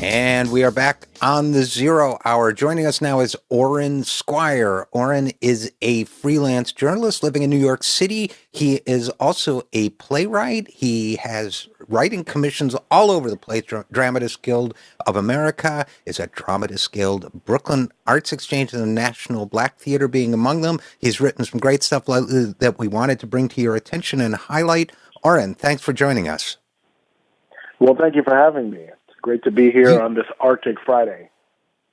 And we are back on the Zero Hour. Joining us now is Aurin Squire. Aurin is a freelance journalist living in New York City. He is also a playwright. He has writing commissions all over the place. Dramatists Guild of America is at Dramatists Guild, Brooklyn Arts Exchange, and the National Black Theater being among them. He's written some great stuff lately that we wanted to bring to your attention and highlight. Aurin, thanks for joining us. Well, thank you for having me. It's great to be here on this Arctic Friday.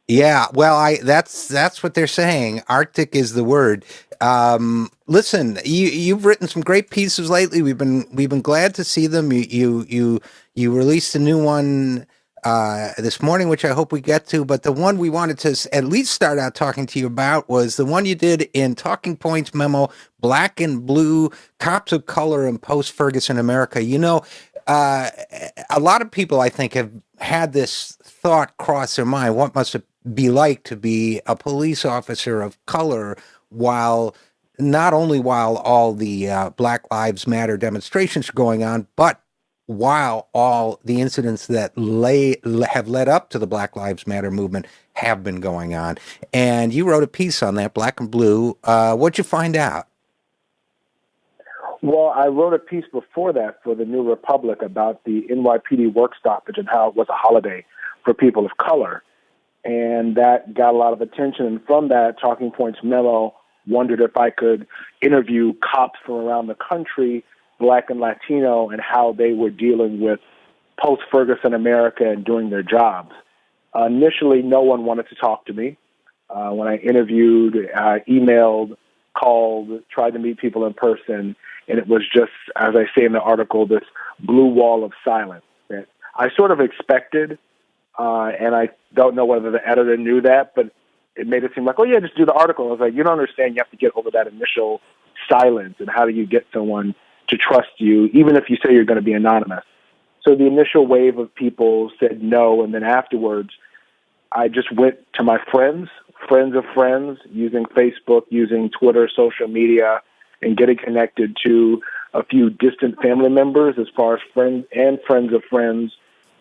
Yeah, well, that's what they're saying. Arctic is the word. Listen, you've written some great pieces lately. We've been glad to see them. You released a new one this morning, which I hope we get to. But the one we wanted to at least start out talking to you about was the one you did in Talking Points memo, Black and Blue, Cops of Color in Post-Ferguson America. You know, a lot of people, I think, have had this thought cross their mind. What must it be like to be a police officer of color while not only while all the Black Lives Matter demonstrations are going on, but while all the incidents that have led up to the Black Lives Matter movement have been going on. And you wrote a piece on that, Black and Blue. What'd you find out? Well, I wrote a piece before that for the New Republic about the NYPD work stoppage and how it was a holiday for people of color. And that got a lot of attention. And from that, Talking Points memo wondered if I could interview cops from around the country, Black and Latino, and how they were dealing with post-Ferguson America and doing their jobs. Initially, no one wanted to talk to me. When I interviewed, emailed, called, tried to meet people in person, and it was just, as I say in the article, this blue wall of silence that I sort of expected, and I don't know whether the editor knew that, but it made it seem like, oh yeah, just do the article. I was like, you don't understand, you have to get over that initial silence, and how do you get someone to trust you, even if you say you're going to be anonymous? So the initial wave of people said no, and then afterwards, I just went to my friends of friends, using Facebook, using Twitter, social media, and getting connected to a few distant family members as far as friends and friends of friends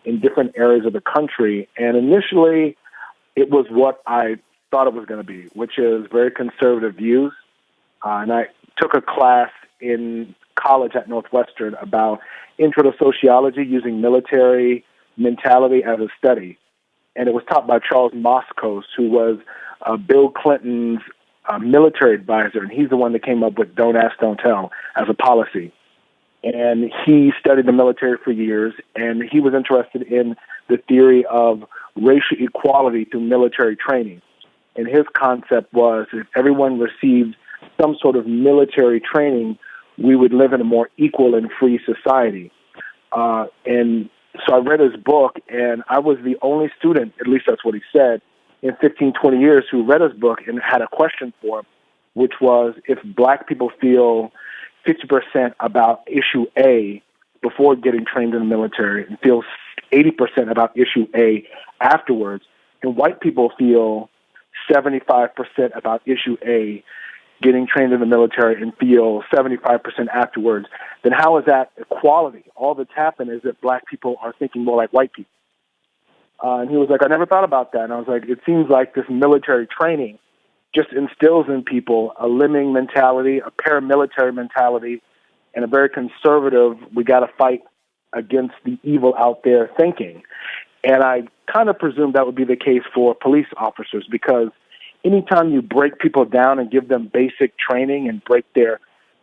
in different areas of the country. And initially, it was what I thought it was going to be, which is very conservative views. And I took a class in college at Northwestern about intro to sociology using military mentality as a study. And it was taught by Charles Moskos, who was Bill Clinton's military advisor, and he's the one that came up with Don't Ask, Don't Tell as a policy. And he studied the military for years, and he was interested in the theory of racial equality through military training. And his concept was if everyone received some sort of military training, we would live in a more equal and free society. And so I read his book, and I was the only student, at least that's what he said, in 15, 20 years who read his book and had a question for him, which was if Black people feel 50% about issue A before getting trained in the military and feel 80% about issue A afterwards, and white people feel 75% about issue A getting trained in the military and feel 75% afterwards, then how is that equality? All that's happened is that Black people are thinking more like white people. And he was like, I never thought about that. And I was like, it seems like this military training just instills in people a lemming mentality, a paramilitary mentality, and a very conservative, we got to fight against the evil out there thinking. And I kind of presumed that would be the case for police officers, because anytime you break people down and give them basic training and break their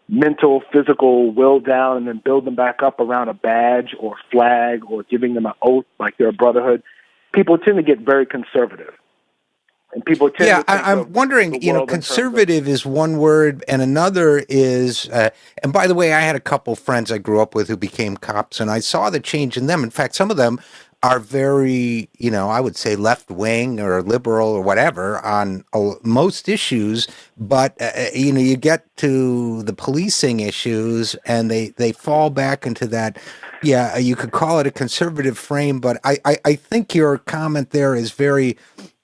mental, physical will down and then build them back up around a badge or flag or giving them an oath like they're a brotherhood, people tend to get very conservative. And people tend to think I'm wondering, conservative is one word, and another is, and by the way, I had a couple friends I grew up with who became cops, and I saw the change in them. In fact, some of them are very, I would say left wing or liberal or whatever on most issues, but you get to the policing issues and they fall back into that. Yeah, you could call it a conservative frame, but I think your comment there is very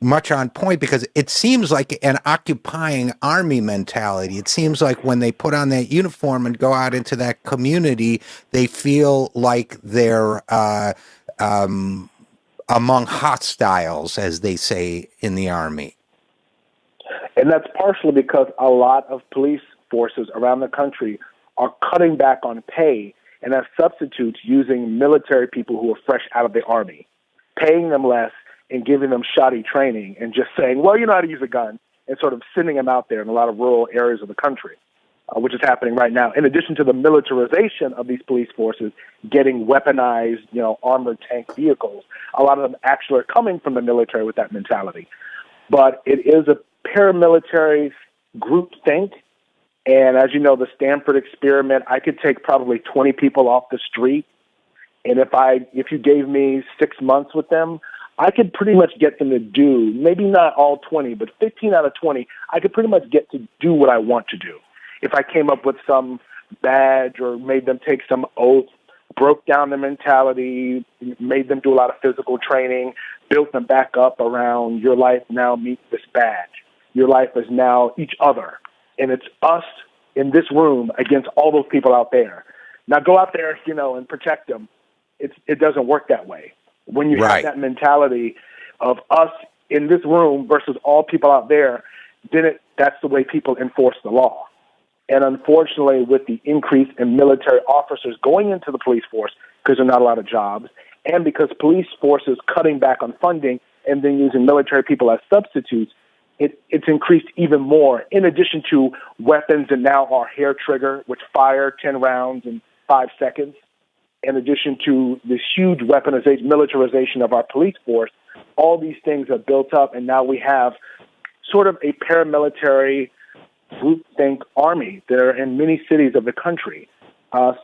much on point, because it seems like an occupying army mentality. It seems like when they put on that uniform and go out into that community, they feel like they're among hostiles, as they say in the Army. And that's partially because a lot of police forces around the country are cutting back on pay and as substitutes using military people who are fresh out of the Army, paying them less and giving them shoddy training and just saying, well, you know how to use a gun, and sort of sending them out there in a lot of rural areas of the country, which is happening right now. In addition to the militarization of these police forces, getting weaponized, armored tank vehicles, a lot of them actually are coming from the military with that mentality. But it is a paramilitary group think. And as you know, the Stanford experiment, I could take probably 20 people off the street. And if you gave me 6 months with them, I could pretty much get them to do, maybe not all 20, but 15 out of 20, I could pretty much get to do what I want to do. If I came up with some badge or made them take some oath, broke down the mentality, made them do a lot of physical training, built them back up around your life now meets this badge. Your life is now each other. And it's us in this room against all those people out there. Now go out there, and protect them. It doesn't work that way. When you have that mentality of us in this room versus all people out there, then that's the way people enforce the law. And unfortunately, with the increase in military officers going into the police force, because there are not a lot of jobs, and because police forces cutting back on funding and then using military people as substitutes, it's increased even more, in addition to weapons that now are hair trigger, which fire 10 rounds in 5 seconds. In addition to this huge militarization of our police force, all these things are built up, and now we have sort of a paramilitary groupthink army that are in many cities of the country.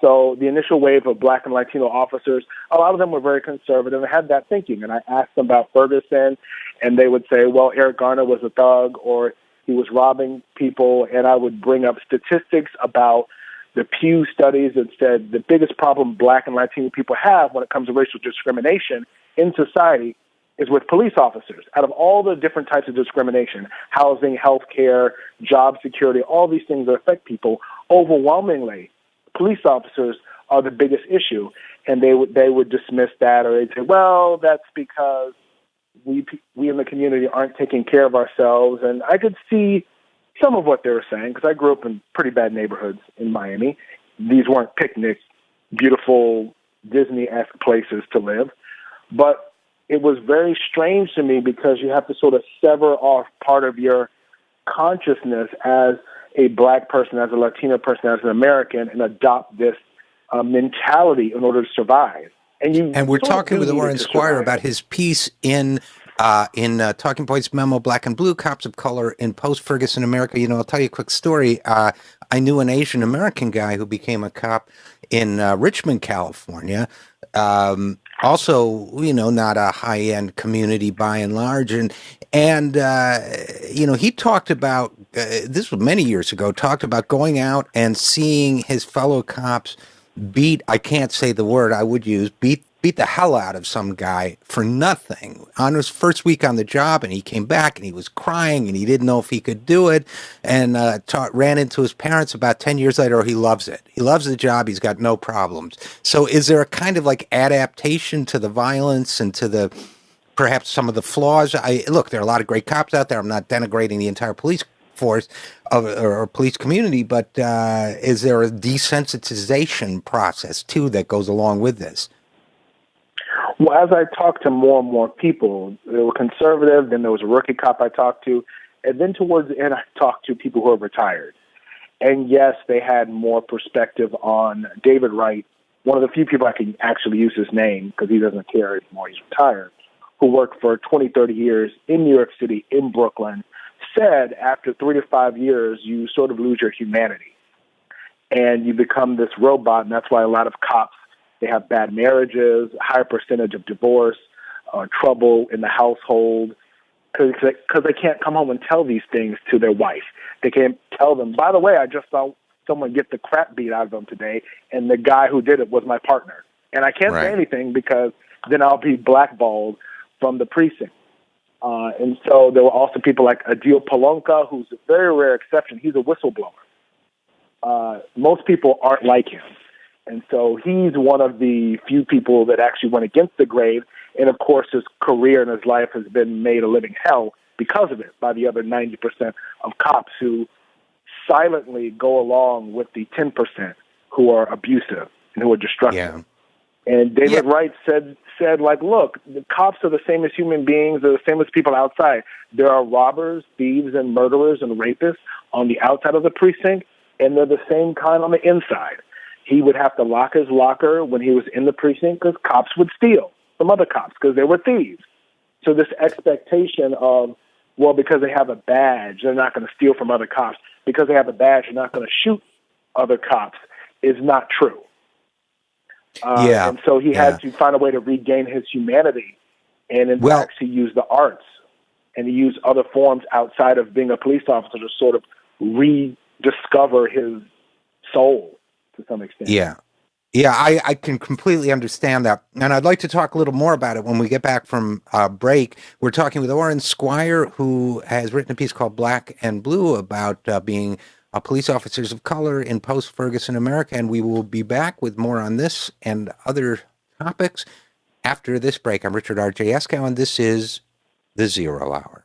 So the initial wave of Black and Latino officers, a lot of them were very conservative and had that thinking. And I asked them about Ferguson, and they would say, well, Eric Garner was a thug, or he was robbing people. And I would bring up statistics about the Pew studies that said the biggest problem Black and Latino people have when it comes to racial discrimination in society is with police officers. Out of all the different types of discrimination, housing, healthcare, job security, all these things that affect people, overwhelmingly, police officers are the biggest issue. And they would dismiss that, or they'd say, well, that's because we in the community aren't taking care of ourselves. And I could see some of what they were saying, because I grew up in pretty bad neighborhoods in Miami. These weren't picnic, beautiful Disney-esque places to live. But it was very strange to me, because you have to sort of sever off part of your consciousness as a Black person, as a Latino person, as an American, and adopt this mentality in order to survive. And we're talking with Aurin Squire about his piece in Talking Points Memo, Black and Blue, Cops of Color in Post-Ferguson America. I'll tell you a quick story. I knew an Asian American guy who became a cop in Richmond, California. Also, not a high-end community by and large. And he talked about, this was many years ago, talked about going out and seeing his fellow cops I can't say the word I would use, beat the hell out of some guy for nothing on his first week on the job. And he came back and he was crying and he didn't know if he could do it, and ran into his parents about 10 years later. He loves it. He loves the job. He's got no problems. So is there a kind of like adaptation to the violence and to perhaps some of the flaws? Look, there are a lot of great cops out there. I'm not denigrating the entire police force or police community, but is there a desensitization process too that goes along with this? Well, as I talked to more and more people, they were conservative, then there was a rookie cop I talked to, and then towards the end I talked to people who are retired. And yes, they had more perspective on David Wright, one of the few people I can actually use his name because he doesn't care anymore, he's retired, who worked for 20, 30 years in New York City, in Brooklyn, said after 3 to 5 years, you sort of lose your humanity and you become this robot. And that's why a lot of cops, they have bad marriages, a higher percentage of divorce, trouble in the household, because they can't come home and tell these things to their wife. They can't tell them, by the way, I just saw someone get the crap beat out of them today, and the guy who did it was my partner. And I can't say anything because then I'll be blackballed from the precinct. And so there were also people like Adil Polonka, who's a very rare exception. He's a whistleblower. Most people aren't like him. And so he's one of the few people that actually went against the grave And of course, his career and his life has been made a living hell because of it by the other 90% of cops who silently go along with the 10% who are abusive and who are destructive. Yeah. And David Wright said, like, look, the cops are the same as human beings. They're the same as people outside. There are robbers, thieves, and murderers and rapists on the outside of the precinct, and they're the same kind on the inside. He would have to lock his locker when he was in the precinct because cops would steal from other cops because they were thieves. So this expectation of, well, because they have a badge, they're not going to steal from other cops. Because they have a badge, they're not going to shoot other cops is not true. And so he had to find a way to regain his humanity. And in fact, he used the arts and he used other forms outside of being a police officer to sort of rediscover his soul to some extent. Yeah. Yeah, I can completely understand that. And I'd like to talk a little more about it when we get back from break. We're talking with Aurin Squire, who has written a piece called Black and Blue about being police officers of color in post-Ferguson America. And we will be back with more on this and other topics after this break. I'm Richard RJ Eskow, and this is The Zero Hour.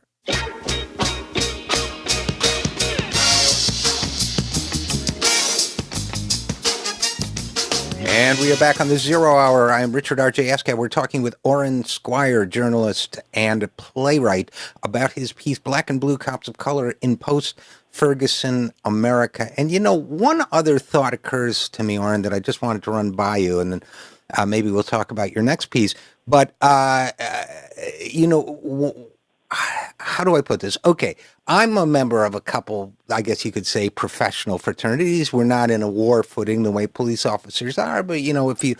And we are back on the Zero Hour. I am Richard RJ Eskow. We're talking with Aurin Squire, journalist and playwright, about his piece, Black and Blue Cops of Color in Post-Ferguson America. And, you know, one other thought occurs to me, Aurin, that I just wanted to run by you, and then maybe we'll talk about your next piece. But, you know, how do I put this? Okay, I'm a member of a couple, I guess you could say, professional fraternities. We're not in a war footing the way police officers are, but, you know, if you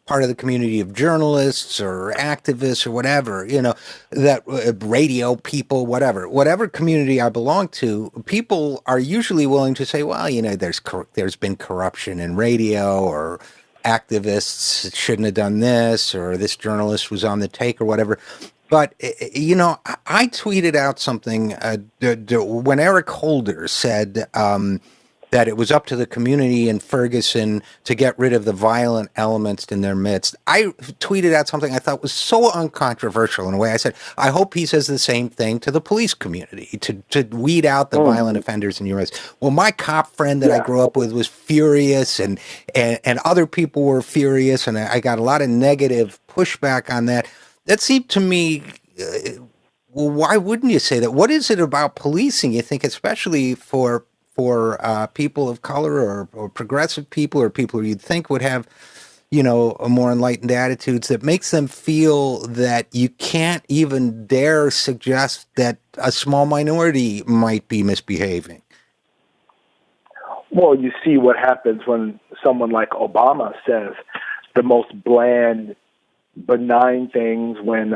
part of the community of journalists or activists or whatever, you know, that radio people, whatever community I belong to, people are usually willing to say, well, you know, there's been corruption in radio, or activists shouldn't have done this, or this journalist was on the take, or whatever. But, you know, I tweeted out something when Eric Holder said that it was up to the community in Ferguson to get rid of the violent elements in their midst. I tweeted out something I thought was so uncontroversial in a way. I said, I hope he says the same thing to the police community, to weed out the violent offenders in your midst. Well, my cop friend that I grew up with was furious, and other people were furious, and I got a lot of negative pushback on that. That seemed to me, well, why wouldn't you say that? What is it about policing, you think, especially for people of color or progressive people, or people who you'd think would have, you know, a more enlightened attitudes, that makes them feel that you can't even dare suggest that a small minority might be misbehaving? Well, you see what happens when someone like Obama says the most bland, benign things when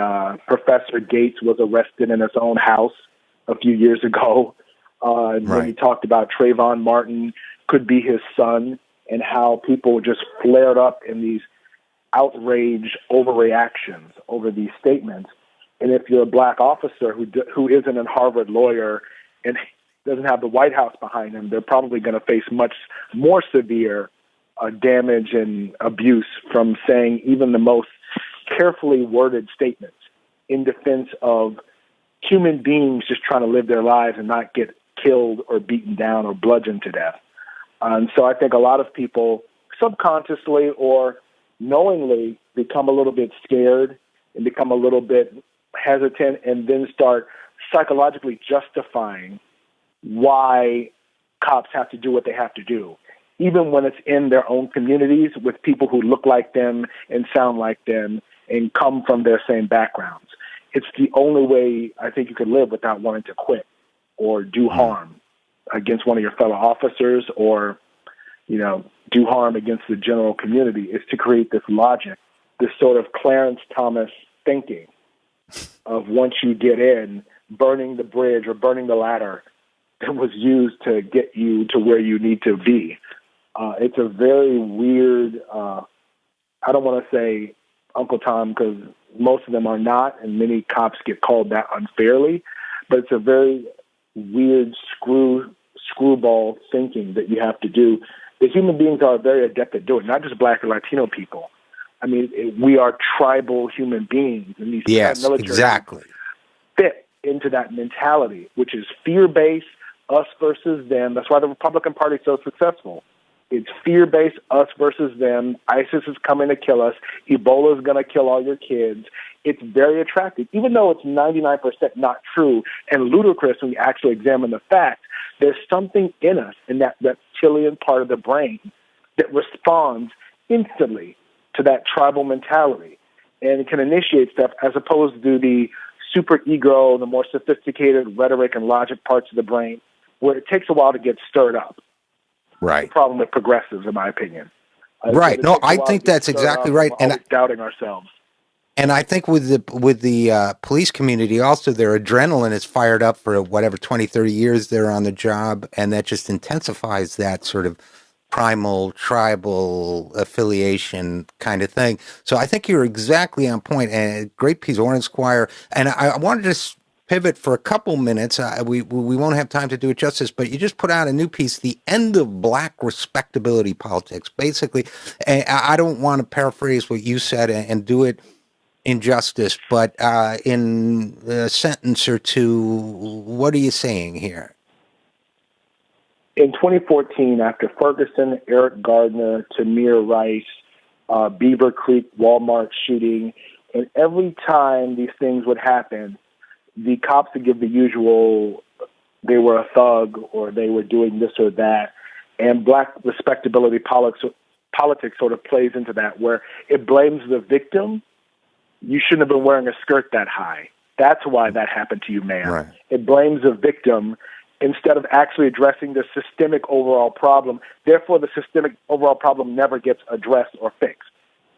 Professor Gates was arrested in his own house a few years ago. When he talked about Trayvon Martin could be his son, and how people just flared up in these outrage overreactions over these statements. And if you're a black officer who isn't a Harvard lawyer and doesn't have the White House behind him, they're probably going to face much more severe damage and abuse from saying even the most carefully worded statements in defense of human beings just trying to live their lives and not get killed or beaten down or bludgeoned to death. And so I think a lot of people subconsciously or knowingly become a little bit scared and become a little bit hesitant, and then start psychologically justifying why cops have to do what they have to do, even when it's in their own communities with people who look like them and sound like them and come from their same backgrounds. It's the only way I think you can live without wanting to quit or do harm against one of your fellow officers, or, you know, do harm against the general community, is to create this logic, this sort of Clarence Thomas thinking of, once you get in, burning the bridge or burning the ladder that was used to get you to where you need to be. It's a very weird, I don't want to say Uncle Tom, because most of them are not, and many cops get called that unfairly, but it's a very weird screwball thinking that you have to do. The human beings are very adept at doing it, not just black or Latino people, I mean, we are tribal human beings, and these Yes, paramilitary exactly. fit into that mentality, which is fear-based, us versus them. That's why the Republican Party is so successful. It's fear-based, us versus them. ISIS is coming to kill us. Ebola is going to kill all your kids. It's very attractive, even though it's 99% not true and ludicrous when you actually examine the facts. There's something in us, in that reptilian part of the brain, that responds instantly to that tribal mentality, and it can initiate stuff as opposed to the super ego, the more sophisticated rhetoric and logic parts of the brain, where it takes a while to get stirred up. Right. The problem with progressives, in my opinion. Right. No, I think that's exactly right. And always doubting ourselves. And I think with the police community also, their adrenaline is fired up for whatever 20, 30 years they're on the job, and that just intensifies that sort of primal tribal affiliation kind of thing. So I think you're exactly on point, and great piece, Aurin Squire. And I wanted to pivot for a couple minutes. We won't have time to do it justice, but you just put out a new piece, The End of Black Respectability Politics. Basically, and I don't want to paraphrase what you said and do it injustice, but in a sentence or two, what are you saying here? In 2014, after Ferguson, Eric Gardner, Tamir Rice, Beaver Creek Walmart shooting, and every time these things would happen, the cops would give the usual, they were a thug or they were doing this or that, and black respectability politics sort of plays into that, where it blames the victim. You shouldn't have been wearing a skirt that high. That's why that happened to you, man. Right. It blames the victim instead of actually addressing the systemic overall problem. Therefore, the systemic overall problem never gets addressed or fixed.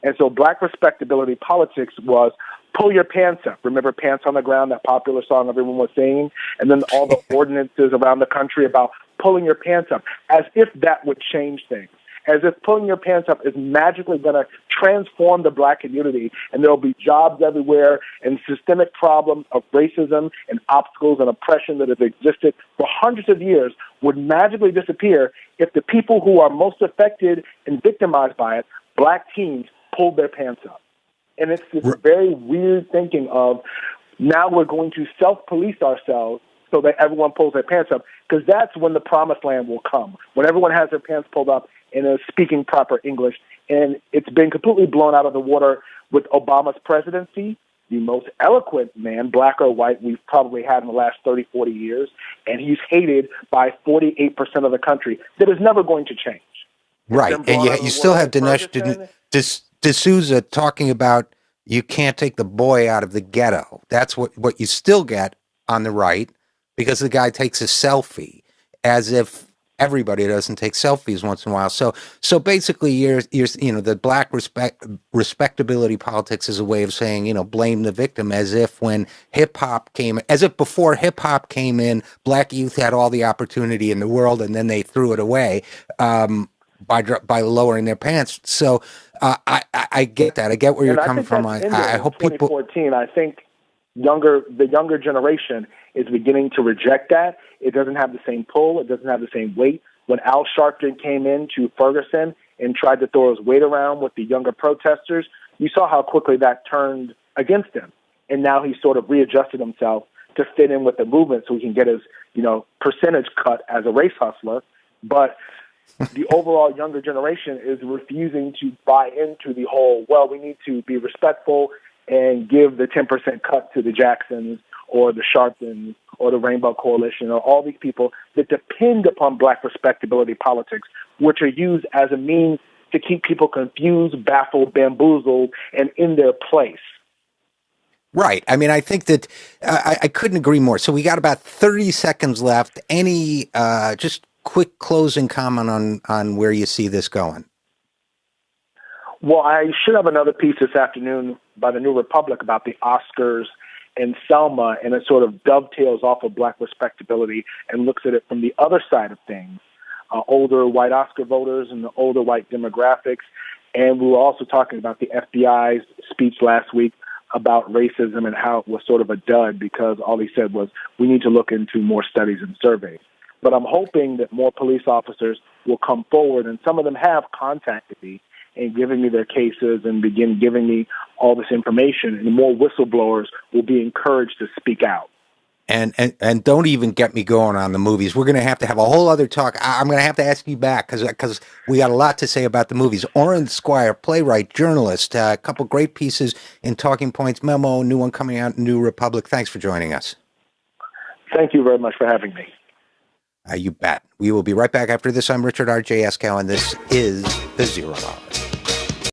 And so black respectability politics was pull your pants up. Remember Pants on the Ground, that popular song everyone was singing? And then all the ordinances around the country about pulling your pants up, as if that would change things. As if pulling your pants up is magically going to transform the black community, and there will be jobs everywhere, and systemic problems of racism and obstacles and oppression that have existed for hundreds of years would magically disappear if the people who are most affected and victimized by it, black teens, pulled their pants up. And it's this very weird thinking of, now we're going to self-police ourselves so that everyone pulls their pants up, because that's when the promised land will come, when everyone has their pants pulled up and is speaking proper English. And it's been completely blown out of the water with Obama's presidency, the most eloquent man, black or white, we've probably had in the last 30, 40 years, and he's hated by 48% of the country. That is never going to change. Right, and you still have Dinesh D'Souza talking about you can't take the boy out of the ghetto. That's what you still get on the right, because the guy takes a selfie, as if everybody doesn't take selfies once in a while. So basically, you're the black respectability politics is a way of saying, blame the victim, as if before hip hop came in, black youth had all the opportunity in the world, and then they threw it away by lowering their pants. So I get that. I get where you're coming from. I hope people. 2014, I think the younger generation is beginning to reject that. It doesn't have the same pull. It doesn't have the same weight. When Al Sharpton came into Ferguson and tried to throw his weight around with the younger protesters, you saw how quickly that turned against him. And now he's sort of readjusted himself to fit in with the movement so he can get his, percentage cut as a race hustler. But the overall younger generation is refusing to buy into the whole, well, we need to be respectful and give the 10% cut to the Jacksons or the Sharptons or the Rainbow Coalition, or all these people that depend upon black respectability politics, which are used as a means to keep people confused, baffled, bamboozled, and in their place. Right. I mean, I think that I couldn't agree more. So we got about 30 seconds left. Any just quick closing comment on where you see this going? Well, I should have another piece this afternoon by the New Republic about the Oscars and Selma, and it sort of dovetails off of black respectability and looks at it from the other side of things, older white Oscar voters and the older white demographics. And we were also talking about the FBI's speech last week about racism and how it was sort of a dud because all he said was, we need to look into more studies and surveys. But I'm hoping that more police officers will come forward, and some of them have contacted me and giving me their cases and begin giving me all this information, and the more whistleblowers will be encouraged to speak out. And don't even get me going on the movies. We're going to have a whole other talk. I'm going to have to ask you back because we got a lot to say about the movies. Aurin Squire, playwright, journalist, a couple great pieces in Talking Points Memo, new one coming out in New Republic. Thanks for joining us. Thank you very much for having me. You bet. We will be right back after this. I'm Richard RJ Eskow, and this is The Zero Hour.